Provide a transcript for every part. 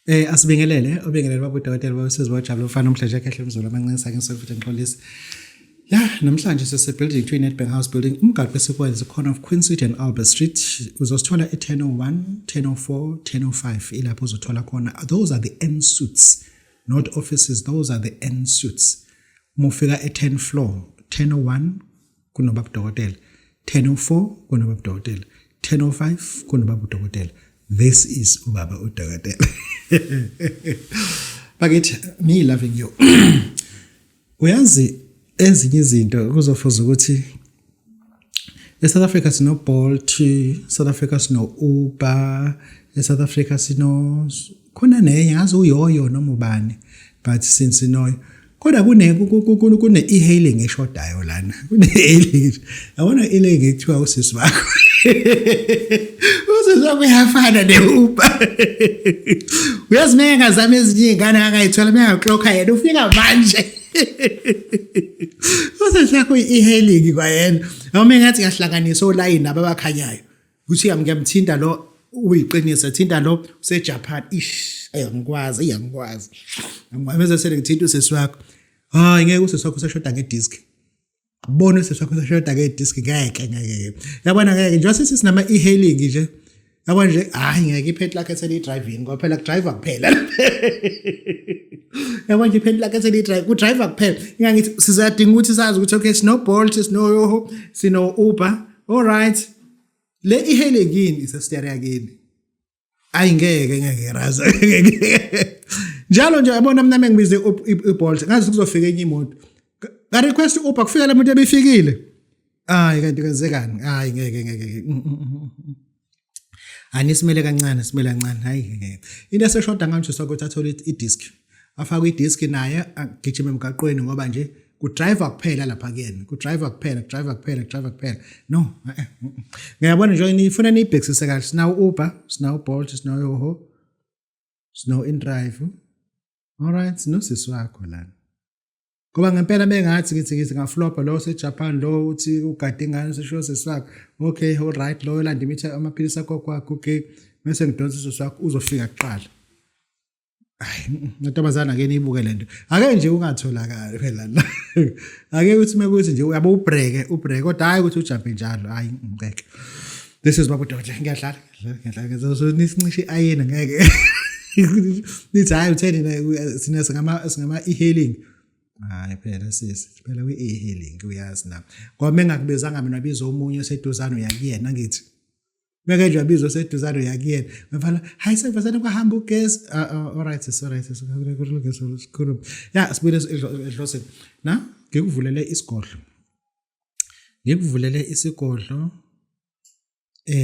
Asibingelele baba udokotela babesizibojabula ufana umhleje kahle emzulu amancisa ke ngisofuthi ngixolisa. Namhlanje sise-building Nedbank House building umgaqo esikwenza corner of Queen Street and Albert Street uzosithola e1001, 1004, 1005 ilapho uzothola khona. Those are the N suites, not offices, those are the N suites. Mufika e10 floor, 1001 kunobaba udokotela, 1004 kunobaba udokotela, 1005 kunobaba udokotela. This is ubaba udokotela. Bakithi me loving you. Uyazi ezinye izinto kuzofuza ukuthi eSouth Africa sino Bolt, South Africa sino Uber, eSouth Africa sino khona nenye ngazi uyoyo noma ubani, but since sinoyo kodwa kune e-hailing eshodayo lana. Kune e-hailing. Yabona ile ngithiwa usisi wakho. Usisi wakho uyafana ne-Uber. Uyazi ngazama ezinye ingane akayithola mengaqokha yena ufika manje. Usisi wakho i-hailing kwayena. Noma ngathi ngahlanganisa olayini nabo abakhanyayo. Kuthi ngiyamthinta lo uyiqinisa thinta lo useJapan. Angikwazi. Angibameza sele ngithinta usisi wakho. Ngeke usisi wakho useshoda ngedisk. Bona usisi wakho useshoda ngedisk ngeke. Yabona ngeke nje sithi sinama e-hailing nje. Yabona nje ngeke iphethe lakhe sele driving ngoba phela driver kuphela. Yabona nje iphethe lakhe sele drive ku driver kuphela. Ngithi sizadinga ukuthi sazi ukuthi okay sino Bolt sino Uber. All right. Le e-hailing yini isestere yakini. Ngeke raza. Njalo nje yabona mina mengibize iBolt ngazi kuzofika enye imoto. Ka request Uber kufika le moto ebifikile. Kanti kwenzekani? Ngeke. Anisimele kancane, simele kancane. Ngeke. Into eseshoda ngamanje sokuthi athole idisk. Afaka idisk naye agijima emgaqweni ngoba nje ku driver kuphela lapha kuyena. Ku driver kuphela. No. Ngiyabona nje nifuna nibhekisise kahle. Sina Uber, sina Bolt, sina Yoho. Sino InDrive. All right, sino sisi wakho lana. Ngoba ngempela bengathi ngithi ngaflopa lo seJapan lo uthi ugade ingane sesho sisi wakho. Okay, all right, lo yolanda imitha amaphilisi akho kwakho. Okay, bese ngidonsa sisi wakho uzofika kuqala. Ntombazana ke niyibuke lento. Ake nje ungatholakala phela la. Ake uthi mekuthi nje uyabo ubreak kodwa hayi ukuthi ujump njalo. Ngeke. This is baba udokotela ngiyadlala. So nisincishe ayena ngeke. Nithi hayi utheni sina singama e-hailing. Phela sisi phela e-hailing uyazi na. Ngoba mengakubizanga mina biza omunye oseduzano yakuyena ngithi. Meke nje wabizo seduzano yakuyena. Ngifala hayi sekuvasana kwahamba ugesi. All right. Sikhuluma. Sibuyele edlosini. Ngikuvulele isigodlo.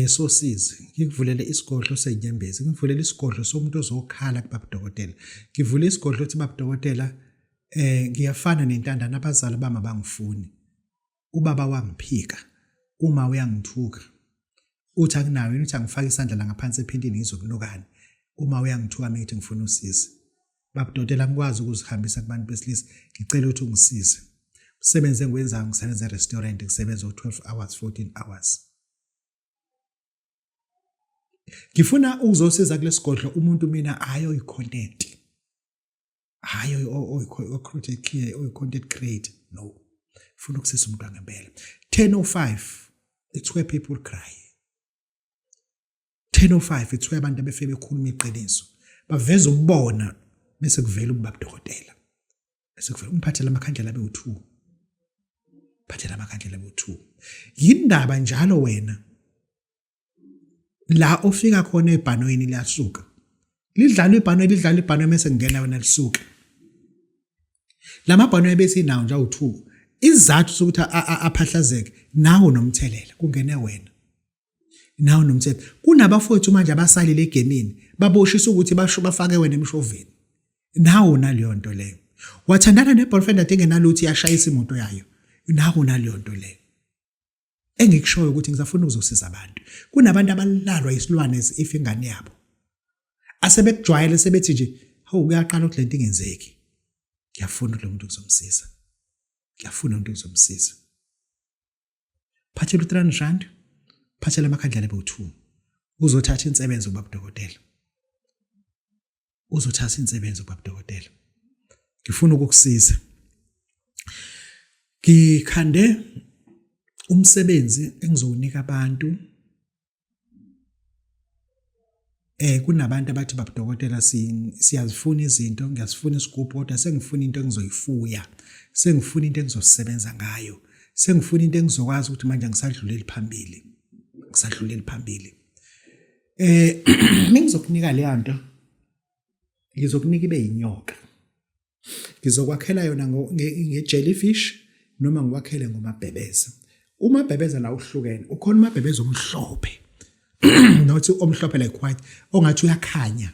Sosizi ngikuvulele isigodlo senyembezi ngivulele isigodlo somuntu ozokhala kubaba udokotela ngivule isigodlo uthi baba udokotela ngiyafana nentandana abazali bami abangifuni ubaba wangiphika uma uyangithuka uthi akunayo uthi angifaka isandla la ngaphansi ephindini ngizokunukani uma uyangithuka mengithi ngifuna usizo baba udokotela ngikwazi ukuzihambisa kubantu besilisa ngicela ukuthi ungisize usebenze ngwenza ngisebenza e-restaurant ngisebenza 12 hours 14 hours. Ngifuna ukuzosiza kulesigodlo umuntu mina hayo i-content. Hayo content create. No. Ngifuna ukusisa umuntu angempela. 1005 it's where people cry. 1005 it's where abantu abefike bekhuluma iqiniso. Baveza ukubona bese kuvela ubaba udokotela. Bese kuvela umphathela amakhandlela abe2. Phathela amakhandlela abe2. Yindaba njalo wena. La ofika khona ebhanoyini liyasuka. Lidlala ibhanoyi mase ngena wena lisuka. Lama bhanoyi bese nawo nje awu2. Izathu sokuthi aphahlazeke nawo nomthelela kungene wena. Nawo nomthelela. Kunabafowethu manje abasalile egemini baboshisa ukuthi bafake wena emshoveni. Nawo naleyo nto leyo. Wathandana neboyfriend adengenaluthi yashayisa imoto yayo. Nawo naleyo nto leyo. Engikushoyo ukuthi ngizafuna ukuzosiza abantu. Kunabantu abalalwa isilwane if ingane yabo. Asebekujwayele sebethi nje, "Hawu kuyaqala ukuthi lento ingenzeki." Ngiyafuna lo muntu ukuzomsiza. Phathela u300, phathela amakhandlela abe2. Uzothatha insebenzo ubaba udokotela. uzothatha insebenzo babudokotela. Ngifuna ukukusiza. Ngikhande umsebenzi engizowunika abantu. Kunabantu abathi babudokotela siyazifuna izinto, ngiyasifuna isigubhu kodwa sengifuna into engizoyifuya. Sengifuna into engizosebenza ngayo. Sengifuna into engizokwazi ukuthi manje ngisadluleli phambili. Ngisadluleli phambili. Ngizokunika le nto. Ngizokunika ibe inyoka. Ngizokwakhela yona nge-jellyfish noma ngikwakhele ngomabhebeza. Umabhebeza la uhlukene. Ukhona umabhebeza omhlophe. Nothi omhlophe like white ongathi uyakhanya.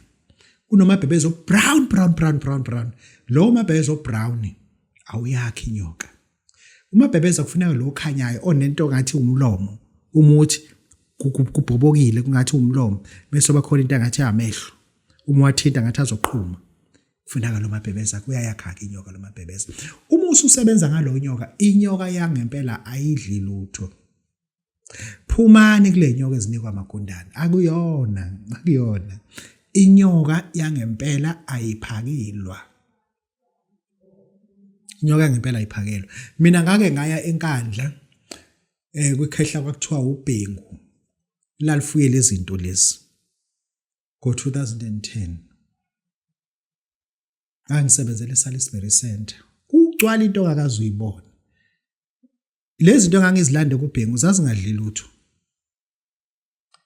Kunomabhebeza brown. Lo mabhebeza brown awuyakhi inyoka. Umabhebeza kufuneka lo khanyayo onento ngathi umlomo. Umuthi kubhobokile kungathi umlomo bese bakhona into engathi amehlo. Uma wathinta ngathi azoqhuma. Kufuneka lo mabhebeza kuyayakha inyoka lo mabhebeza. Uma ususebenza ngalo nyoka, inyoka yangempela ayidli lutho. Phumani kule nyoka ezinikwa amagundane. Akuyona. Inyoka yangempela ayiphakilwa. Inyoka yangempela ayiphakelwa. Mina ngake ngaya enkandla kwikhehla kwakuthiwa uBhengu. Lalifuye lezi zinto lezi. Ngo-2010. Ngangisebenzele eSalisbury Center. Kugcwala into ongakaze uyibone. Lezi zinto engangizilande kuBhengu zazingadli lutho.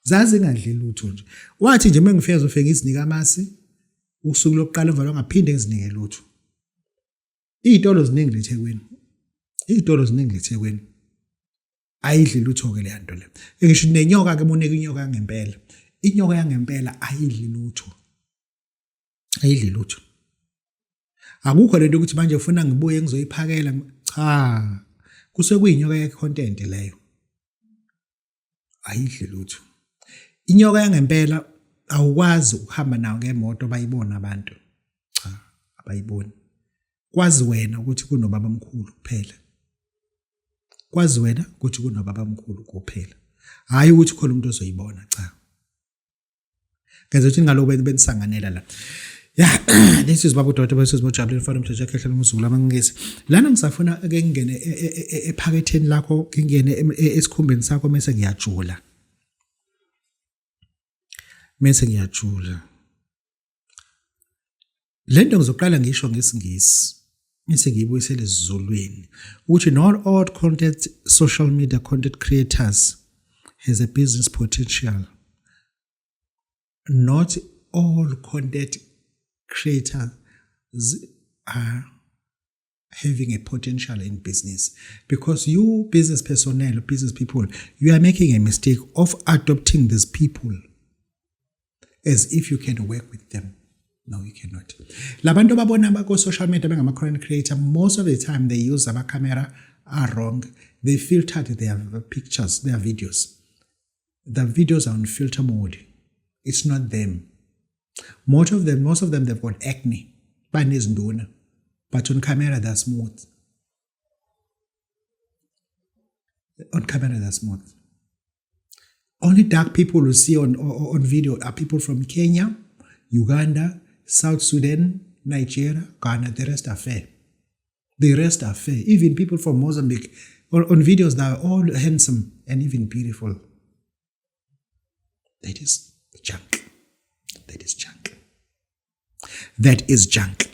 Zazingadli lutho nje. Wathi nje mengifika uzofika izinika amasi usuku lokuqala emva ngaphinde ngizinike lutho. Izitolo ziningi eThekwini. Ayidli lutho ke le nto le. Ngisho nenyoka ke munike inyoka yangempela. Inyoka yangempela ayidli lutho. Akukho lento ukuthi manje ufuna ngibuye ngizoyiphakela. Cha. Kusuke kuyinyoka ye-content leyo. Ayidli lutho. Inyoka yangempela awukwazi ukuhamba nayo ngemoto bayibona abantu. Cha, abayiboni. Kwazi wena ukuthi kunobaba omkhulu kuphela. Kwazi wena ukuthi kunobaba omkhulu kuphela. Hayi ukuthi khona umuntu ozoyibona cha. Ngenza ukuthi ngaloku benisanganela la. Yeah, this is Babu Dr. versus Mojabuleni Mfana Mthetho ekhehla lomzulu amangisi. Lana ngisafuna ke ngingene ephaketheni lakho, ngingene esikhumbeni sakho mase ngiyajula. Lento ngizoqala ngisho ngesingisi. Mase ngiyibuyisele esizulwini. Ukuthi not all content social media content creators has a business potential. Not all content creators are having a potential in business, because you business personnel, business people, you are making a mistake of adopting these people as if you can work with them. No, you cannot. Labantu babona bako social media bengama content creator, most of the time they use our camera are wrong. They filtered their pictures, their videos. The videos are on filter mode. It's not them. Most of them they've got acne. But on camera they're smooth. Only dark people we see on video are people from Kenya, Uganda, South Sudan, Nigeria, Ghana. The rest are fair. Even people from Mozambique on videos, they are all handsome and even beautiful. That is junk.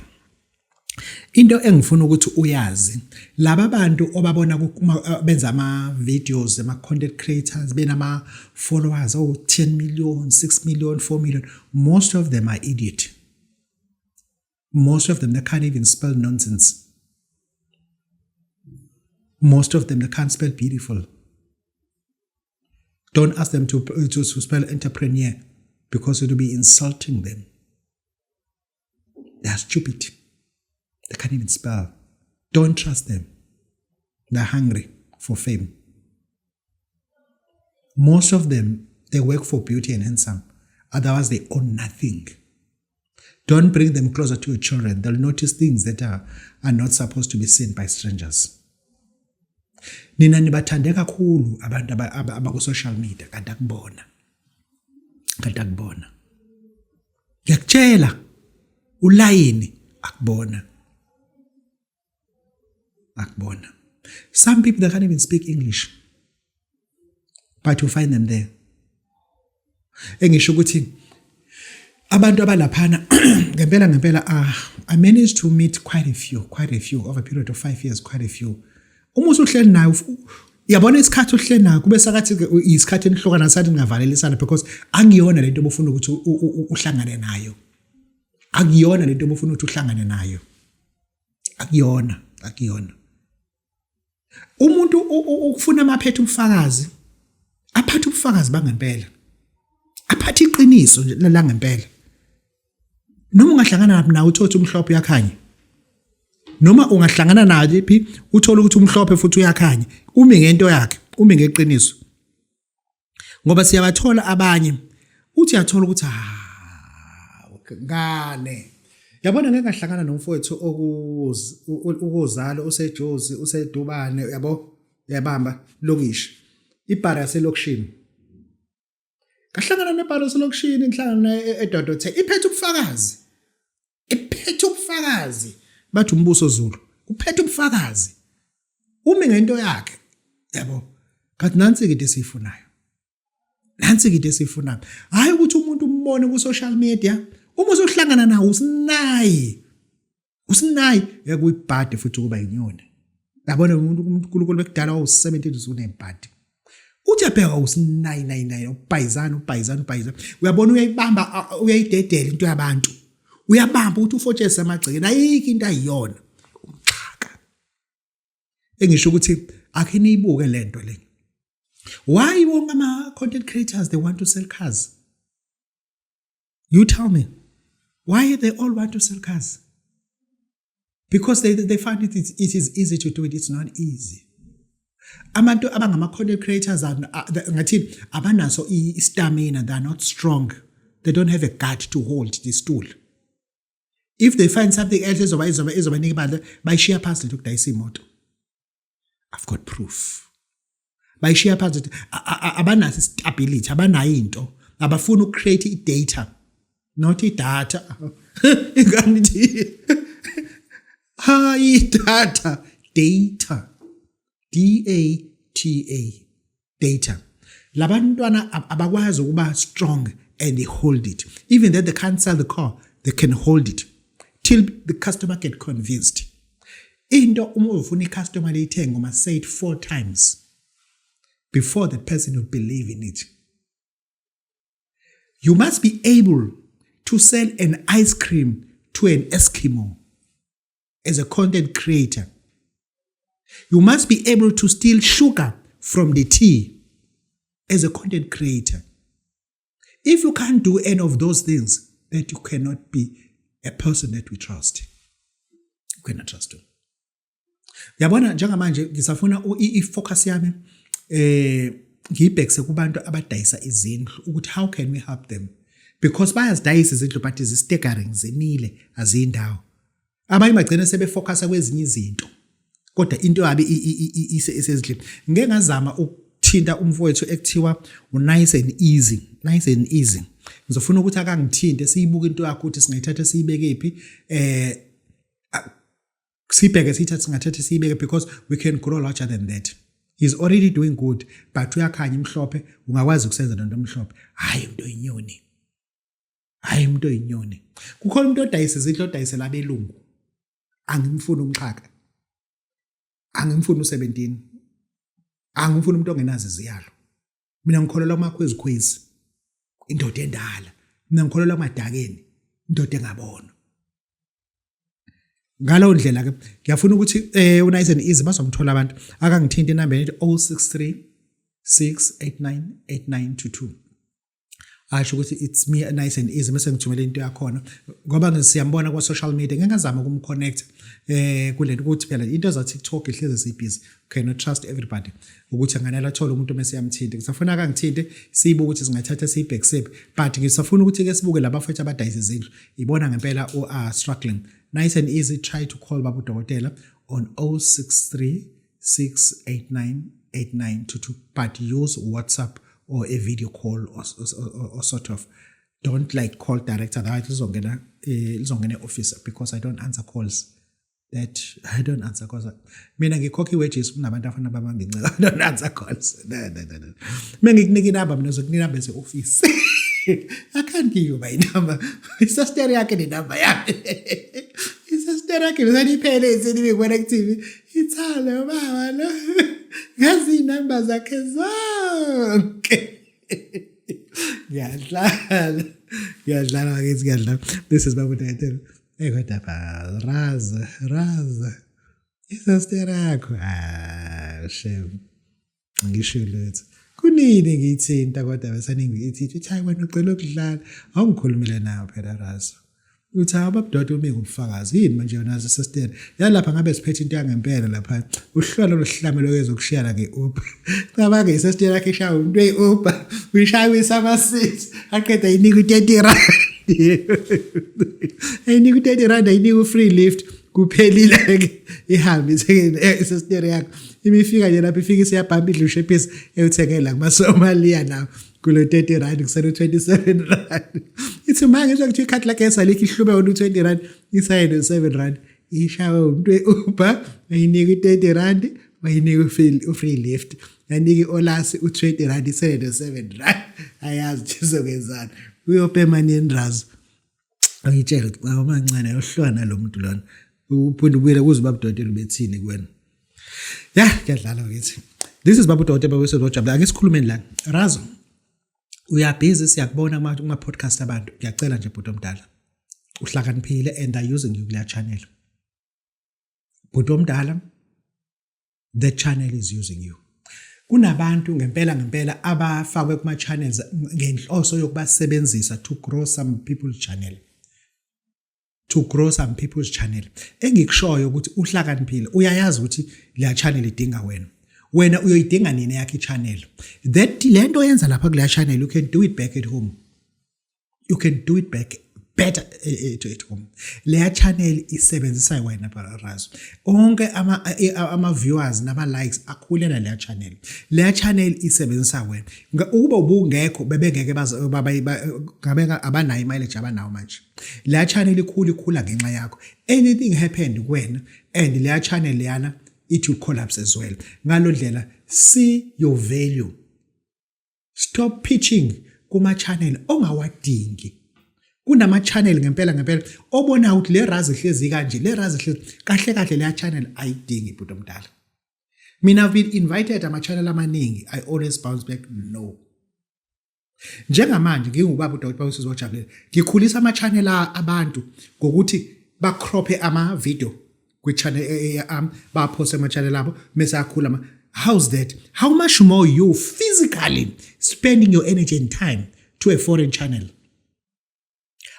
Into engifuna ukuthi uyazi, laba bantu obabona benza ama videos, ama content creators, benama followers 10 million, 6 million, 4 million, most of them are idiot. Most of them, they can't even spell nonsense. Most of them, they can't spell beautiful. Don't ask them to spell entrepreneur, because it will be insulting them. They are stupid. They can't even spell. Don't trust them. They're hungry for fame. Most of them, they work for beauty and handsome. Otherwise, they own nothing. Don't bring them closer to your children. They'll notice things that are not supposed to be seen by strangers. Nina nibathande kakhulu abantu abaku social media kanti akubona. Ngiyakutshela ulayini akubona. Some people that can't even speak English, but you find them there. Engisho ukuthi abantu abalaphana ngempela I managed to meet quite a few over a period of 5 years, quite a few. Uma usuhleli nayo yabona isikhathi uhleli nayo kube sakathi isikhathi enihlokana sathi ngavalelisana because angiyona lento obufuna ukuthi uhlangane nayo. Akuyona lento obufuna ukuthi uhlangane nayo. Akuyona. Umuntu ukufuna amaphethe ubufakazi, aphathe ubufakazi bangempela. Aphathe iqiniso nje la ngempela. Noma ungahlangana nawe uthothi umhlophe uyakhanya. Noma ungahlangana naye phi uthola ukuthi umhlophe futhi uyakhanya. Umi ngento yakhe, umi ngeqiniso. Ngoba siyabathola abanye uthi uyathola ukuthi ngane. Yabona ngeke ngahlangana nomfowethu ukuzala useJozi usedubane yabo yabamba lokishi. Ibhara yaselokishini. Kahlangana nebhara yaselokishini inhlangano eDodothe iphethe ubufakazi. Bathi umbuso Zulu uphethe ubufakazi. Umi ngento yakhe yabo. Kanti nansi ke into esifunayo. Hayi ukuthi umuntu umbone ku social media uma uzohlangana nawo usinayi yakuyibhade futhi kuba inyoni. Yabona umuntu uNkulunkulu bekudala wawu17 usunebhade. Uthi yabheka usinayi ubhayizana. Uyabona uyayibamba uyayidedela into yabantu. Uyabamba uthi ufotshese amagceke ayikho into ayiyona. Umxhaka. Engisho ukuthi akhe niyibuke lento le. Why wonke ama content creators they want to sell cars? You tell me. Why they all want to sell cars? Because they find it is easy to do it. It's not easy. Abantu abangama content creators ngathi abanaso stamina, they are not strong. They don't have a gut to hold this stool. If they find something else ezobanika imali bayishiya phansi lethu kudayisa imoto. I've got proof. Bayishiya phansi abanaso stability, abanayo into, abafuna ucreate i-data, not i-data. Inganithi data. D-A-T-A. Data. Labantwana abakwazi ukuba strong and they hold it. Even though they can't sell the car, they can hold it till the customer get convinced. Into uma ufuna i-customer leyithenga must say it 4 times before the person will believe in it. You must be able to sell an ice cream to an Eskimo as a content creator. You must be able to steal sugar from the tea as a content creator. If you can't do any of those things, then you cannot be a person that we trust. You cannot trust him. Yabona njengamanje ngisafuna i-focus yami ngiyibhekise kubantu abadayisa izindlu ukuthi how can we help them? Because bayazidayisa izindlu but izi-staggering zimile azindawo. Abanye bagcina sebefocusa kwezinye izinto. Kodwa into yabe isezindlini. Ngeke ngazama ukuthinta umfowethu ekuthiwa nice and easy. Ngizofuna ukuthi akangithinte siyibuke into yakho ukuthi singayithatha siyibeke ephi sibheke sithatha singathatha siyibeke because we can grow larger than that. He's already doing good but uyakhanya imhlophe ungakwazi ukusenza lento emhlophe. Hayi umuntu oyinyoni. Kukhona umuntu odayisa izindlu odayisela abelungu. Angimfuni umxhaka. Angimfuni u17. Angimfuni umuntu ongenazi iziyalo. Mina ngikholelwa kumakhwezikhwezi. Indoda endala. Mina ngikholelwa kumadakeni. Indoda engabona. Ngalo ndlela ke ngiyafuna ukuthi unice and easy bazomthola abantu akangithinta inamba ethi 063 689 8922. Asho ukuthi it's me nice and easy mase ngithumela into yakhona ngoba siyambona kwa social media ngingazama ukumconnect kulento ukuthi phela into za TikTok ihleze sibhizi. Cannot trust everybody ukuthi anganela athola umuntu mase yamthinta. Ngisafuna akangithinte siyibuke ukuthi singathatha siyibhekisephi but ngisafuna ukuthi ke sibuke labafethu abadayisa izindlu ibona ngempela are struggling. Nice and easy, try to call Babu Dokotela on 063 689 8922 but use WhatsApp or a video call or sort of don't like call director that lizongena office because I don't answer calls. That I don't answer calls. Mina ngikhokha wages kunabantu afana babambe inceba. I don't answer calls. No. Mina ngikunika inamba mina uzokunika inamba ese-office. I can't give you my number. Isister yakhe nenamba yakhe. Isister yakhe usaniphele esenibe kubona ku-TV. Ithale baba lo. Ngazi inamba zakhe zonke. Ngiyadlala ngiyadlala. This is Babu Tagatelo. Hey, what up? Raz. Isister yakho. Shame. Ngisho lutho. Kunini ngithinta kodwa besaningi ithi hayi wena ucela ukudlala awungikhulumile nawe phela Raz. Uthi ababudoda umi ngumfakazi yini manje yona sister yalapha ngabe siphethe into yangempela lapha uhlolo lohlamelo kezokushiyana ngeUber cabanga isister yakhe ishaya umuntu eUber uyishayisa ama-6 aqeda inika u-30 rand ayinika u-30 rand ayinika u-free lift kuphelile ke ihambe isister yakho imifika nje lapha ifika isiyabhamba idlushe ephisi eyuthengela kumaSomalia nawo kulo 30 rand kusele 27 rand ithi manje nje kuthi ikhathi lakhe esalikho ihlube wona u20 rand isayene 7 rand ishawe umuntu eUber ayinika u30 rand bayinika u-free lift yanika iolasi u20 rand isayene 7 rand ayazi nje sokwenzana uyopemaneni Raz ayitshela ukuthi awumancane yohlwana lo muntu lona uphinde ubuyele kuze babudodela bethini kuwena kuyadlala ngithi this is Babu Doteba wesojabula ngisikhulumeni la Raz uyabhizi siyakubona kuma podcast abantu ngiyacela nje bhuti omdala uhlakaniphile and are using you kule channel bhuti omdala the channel is using you kunabantu ngempela abafakwe kuma channels ngenhloso yokubasebenzisa to grow some people's channel engikushoyo ukuthi uhlakaniphile uyayazi ukuthi le channel idinga wena uyoyidinga nini yakhe channel that lento yenza lapha kule channel you can do it back at home you can do it back better at home le channel isebenzisa wena Raz onke ama viewers nama likes akhulela le channel isebenzisa wena ukuba ubungekho bebengeke ngabe abanayo mileage abanayo manje le channel ikhula ngenxa yakho anything happened kuwena and le channel yana it will collapse as well ngalo ndlela see your value stop pitching kuma channel ongawadingi kunama channel ngempela obona ukuthi le Raz ihlezi kanje le Raz ihlezi kahle le channel ayidingi bhuti omdala mina I've been invited ama channel amaningi I always bounce back no njengamanje ngingubaba uDr Usizojabula ngikhulisa ama channel abantu ngokuthi bacrope ama video kwi channel ba post ama channel abo mase akhula how's that how much more you physically spending your energy and time to a foreign channel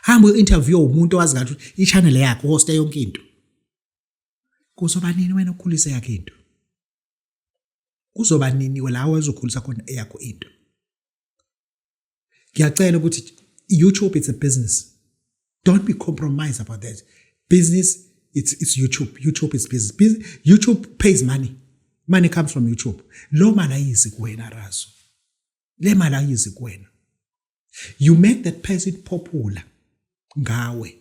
hambe interview umuntu owazi ngathi i-channel yakhe host yonke into kuzoba nini wena ukukhulisa yakhe into kuzoba nini la wezokhulisa khona eyakho into ngiyacela ukuthi YouTube it's a business don't be compromised about that business it's YouTube is business YouTube pays money comes from YouTube lo mali ayizi kuwena Raz le mali ayizi kuwena you make that person popular ngawe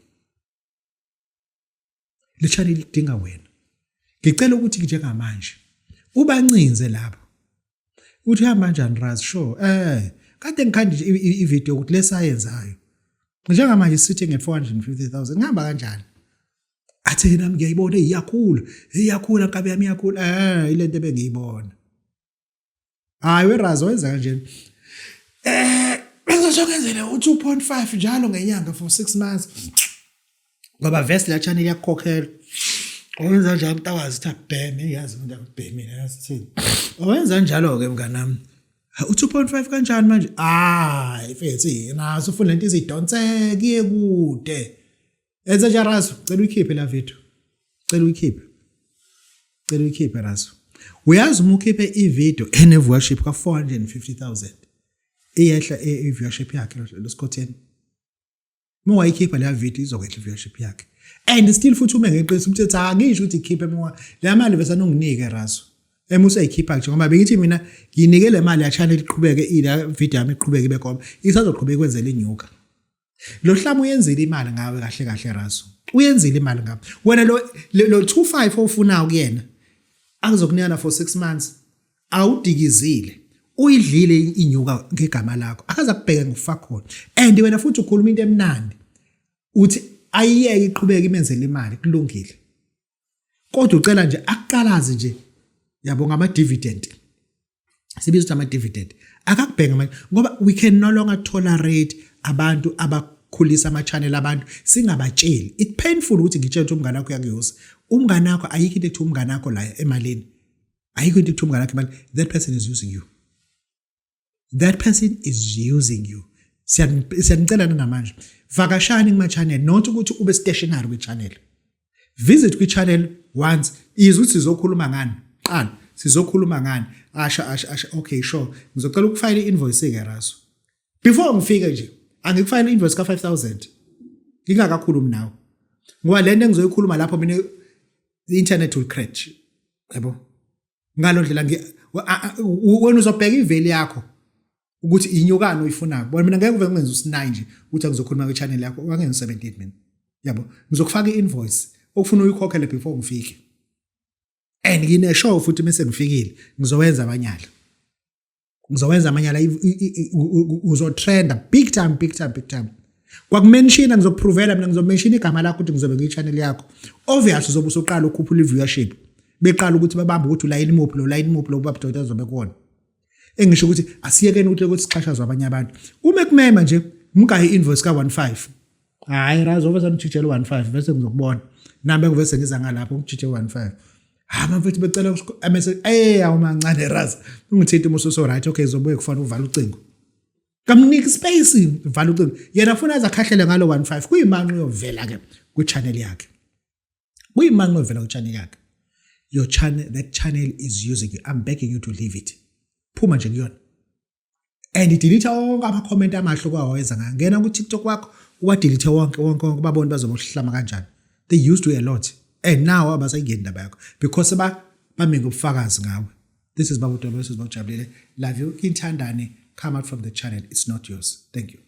le channel idinga wena ngicela ukuthi njengamanje ubancinze lapho uthi hamba kanjani Raz sure kade ngikhanda i-video ukuthi lesayenzayo njengamanje sitting at 450,000 ngihamba kanjani athe nami ngiyayibona iyakhula nkabe yami iyakhula ile nto ebengiyibona hayi weRaz wenza kanje bezokwenzela u2.5 njalo ngenyanga for 6 months ngoba vest la channel yakukhokhela owenza njalo mntakazi tha bheme yazi umuntu akubheme yasithini owenza njalo ke mnganami u2.5 kanjani manje ifethi naso ufuna lento izidonseke kude enza nje Raz cela uyikhiphe la video cela uyikhiphe Raz uyazi uma ukhiphe i-video ene viewership ka 450,000 iyehla i-viewership yakhe lo Scotland uma wayikhipha la video izokwehla i-viewership yakhe and still futhi uma ngeqiniso umthetho angisho ukuthi ikhiphe uma le mali bese anonginike Raz useyikhipha nje ngoba bengithi mina nginike le mali ya channel iqhubeke ila video yami iqhubeke ibe khona isazoqhubeka kwenzela inyuka Lo hlamo uyenzile imali ngawe kahle kahle Razo. Uyenzile imali ngawe. Wena lo 25 ofuna kuyena akuzokunikana for 6 months. Awudikizile. Uyidlile inyuka ngegama lakho. Akaza kubheka ngokufa khona. And wena futhi ukhuluma into emnandi. Uthi ayiyeke iqhubeka imenzele imali kulungile. Kodwa ucela nje akuqalaze nje. Yabo ngama dividend. Sibiza ukuthi ama dividend. Akakubheka manje ngoba we can no longer tolerate abantu abakhulisa ama channel abantu singabatsheli. It's painful ukuthi ngitshele ukuthi umngane wakho uyakuyosa. Umngane wakho ayikho into ethi umngane wakho la emalini. Ayikho into ethi umngane wakho emalini. That person is using you. That person is using you. Siyanicela namanje. Vakashani kuma channel not ukuthi ube stationary kwi channel. Visit kwi channel once izwe ukuthi sizokhuluma ngani. Qala sizokhuluma ngani. Asha okay sure. Ngizocela ukufile invoice ke Razo. Before ngifike nje angikufile invoice ka 5000. Ngingakakhulumi nawe. Ngoba lento engizoyikhuluma lapho mina i-internet will crash. Yabo. Ngalo ndlela wena uzobheka iveli yakho ukuthi inyukano uyifunayo. Bona mina ngeke uveke ngenza u9 nje ukuthi ngizokhuluma kwi channel yakho wangenza 17 mina. Yabo. Ngizokufaka i-invoice okufuna uyikhokhele before ngifike. And ngine show futhi mase ngifikile ngizowenza abanyala. Ngizowenza amanyala uzotrenda big time. Kwakumention ngizoprovela mina ngizomention igama lakho ukuthi ngizobe kwi-channel yakho. Obvious uzobe usoqala ukukhuphula i-viewership. Beqala ukuthi babambe ukuthi ulayini muphi lo baba Dr zobe kuona. Engisho ukuthi asiyekeni ukuthi sixhashazwe abanye abantu. Uma kumema nje umkayi invoice ka 15. Hayi Razo bese ngitshitshela 15 bese ngizokubona. Nami ngivese ngiza ngalapho ngitshitshela 15. Mfethu becela message awumancane Razo. Ungithinta umuso so right okay zobuye kufanele uvale ucingo. Kamnika space vala ucingo. Yena ufuna azakhahlele ngalo 15 kuyimanqo yovela ke ku channel yakhe. Kuyimanqo yovela ku channel yakhe. Your channel, that channel is using you. I'm begging you to leave it. Phuma nje kuyona. And delete wonke ama comment amahle kwawenza ngangena ku TikTok wakho uwadelete wonke babone bazobohlama kanjani. They used to a lot. And now abasayingeni indaba yakho because bamenga ubufakazi ngawe. This is Babu Dolo, this is Bawujabulile. Love you. Intandane, come out from the channel. It's not yours. Thank you.